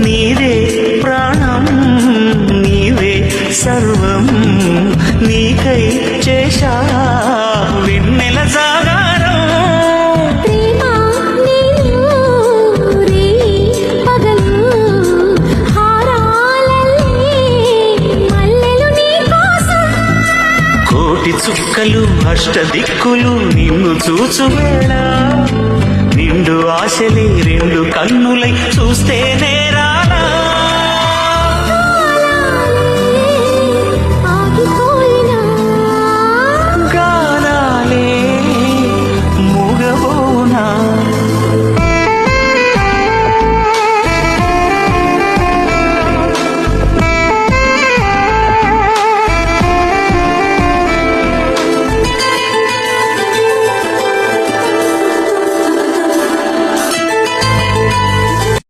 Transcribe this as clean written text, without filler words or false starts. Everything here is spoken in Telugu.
నీవే ప్రాణం నీవే సర్వం నీకై చేశా వెన్నెల జాగారం ప్రేమ నీవు రే పగలు హారాలల్లే మల్లెలు నీ కోసం కోటి చుక్కలు అష్టదిక్కులు నిన్ను చూచువేళ నిండు ఆశలే రెండు కన్నులై చూస్తే నేరా